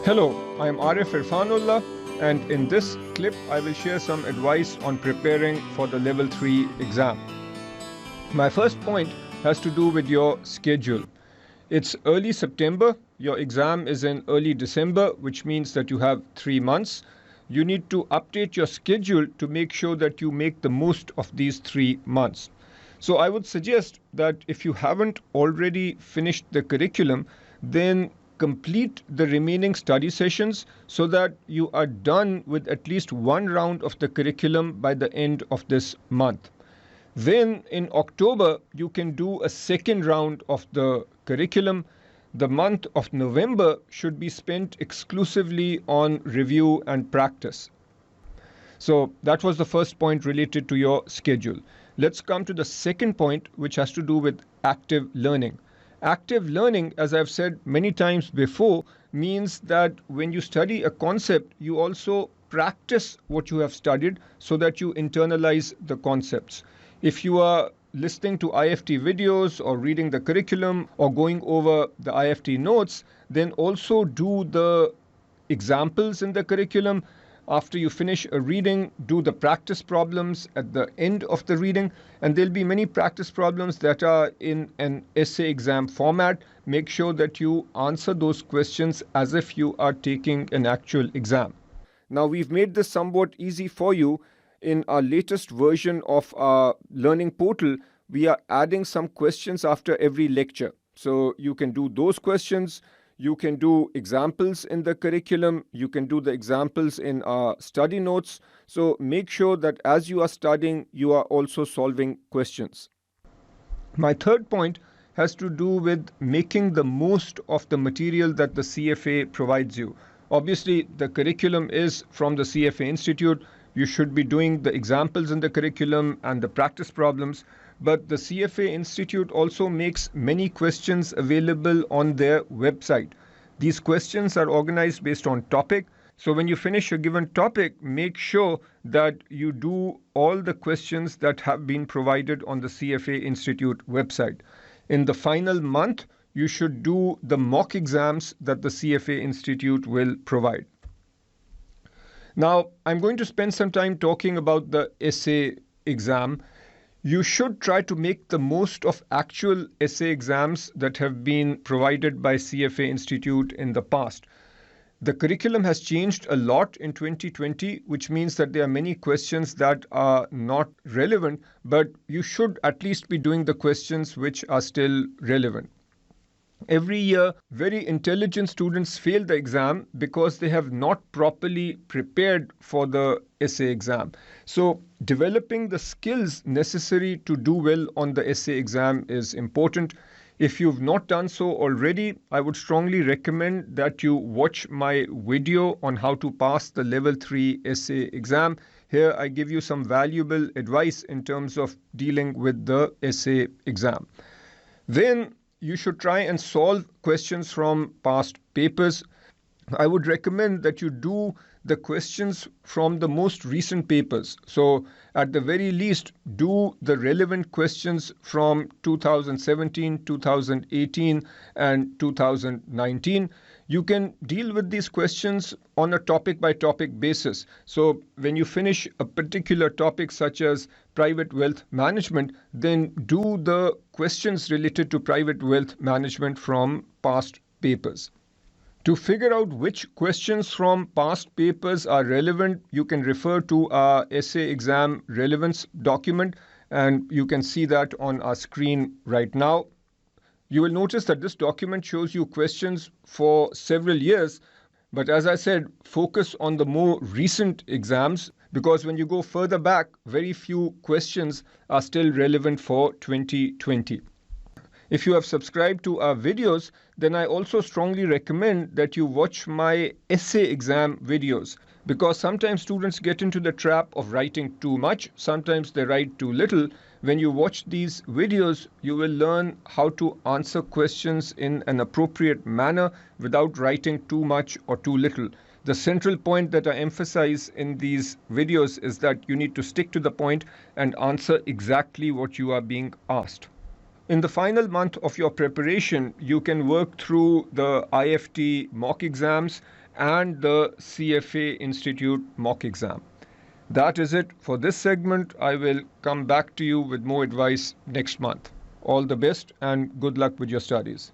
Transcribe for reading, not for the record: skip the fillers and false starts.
Hello, I am Arif Irfanullah, and in this clip I will share some advice on preparing for the Level 3 exam. My first point has to do with your schedule. It's early September, your exam is in early December, which means that you have 3 months. You need to update your schedule to make sure that you make the most of these 3 months. So I would suggest that if you haven't already finished the curriculum, then complete the remaining study sessions so that you are done with at least one round of the curriculum by the end of this month. Then in October, you can do a second round of the curriculum. The month of November should be spent exclusively on review and practice. So that was the first point related to your schedule. Let's come to the second point, which has to do with active learning. Active learning, as I've said many times before, means that when you study a concept, you also practice what you have studied so that you internalize the concepts. If you are listening to IFT videos or reading the curriculum or going over the IFT notes, then also do the examples in the curriculum. After you finish a reading, do the practice problems at the end of the reading, and there'll be many practice problems that are in an essay exam format. Make sure that you answer those questions as if you are taking an actual exam. Now, we've made this somewhat easy for you. In our latest version of our learning portal, we are adding some questions after every lecture. So you can do those questions. You can do examples in the curriculum. You can do the examples in our study notes. So make sure that as you are studying, you are also solving questions. My third point has to do with making the most of the material that the CFA provides you. Obviously, the curriculum is from the CFA Institute. You should be doing the examples in the curriculum and the practice problems. But the CFA Institute also makes many questions available on their website. These questions are organized based on topic. So when you finish a given topic, make sure that you do all the questions that have been provided on the CFA Institute website. In the final month, you should do the mock exams that the CFA Institute will provide. Now, I'm going to spend some time talking about the essay exam. You should try to make the most of actual essay exams that have been provided by CFA Institute in the past. The curriculum has changed a lot in 2020, which means that there are many questions that are not relevant, but you should at least be doing the questions which are still relevant. Every year, very intelligent students fail the exam because they have not properly prepared for the essay exam. So, developing the skills necessary to do well on the essay exam is important. If you've not done so already, I would strongly recommend that you watch my video on how to pass the Level 3 essay exam. Here, I give you some valuable advice in terms of dealing with the essay exam. Then, you should try and solve questions from past papers. I would recommend that you do the questions from the most recent papers. So at the very least, do the relevant questions from 2017, 2018, and 2019. You can deal with these questions on a topic by topic basis. So when you finish a particular topic such as private wealth management, then do the questions related to private wealth management from past papers. To figure out which questions from past papers are relevant, you can refer to our essay exam relevance document, and you can see that on our screen right now. You will notice that this document shows you questions for several years, but as I said, focus on the more recent exams because when you go further back, very few questions are still relevant for 2020. If you have subscribed to our videos, then I also strongly recommend that you watch my essay exam videos because sometimes students get into the trap of writing too much, sometimes they write too little. When you watch these videos, you will learn how to answer questions in an appropriate manner without writing too much or too little. The central point that I emphasize in these videos is that you need to stick to the point and answer exactly what you are being asked. In the final month of your preparation, you can work through the IFT mock exams and the CFA Institute mock exam. That is it for this segment. I will come back to you with more advice next month. All the best and good luck with your studies.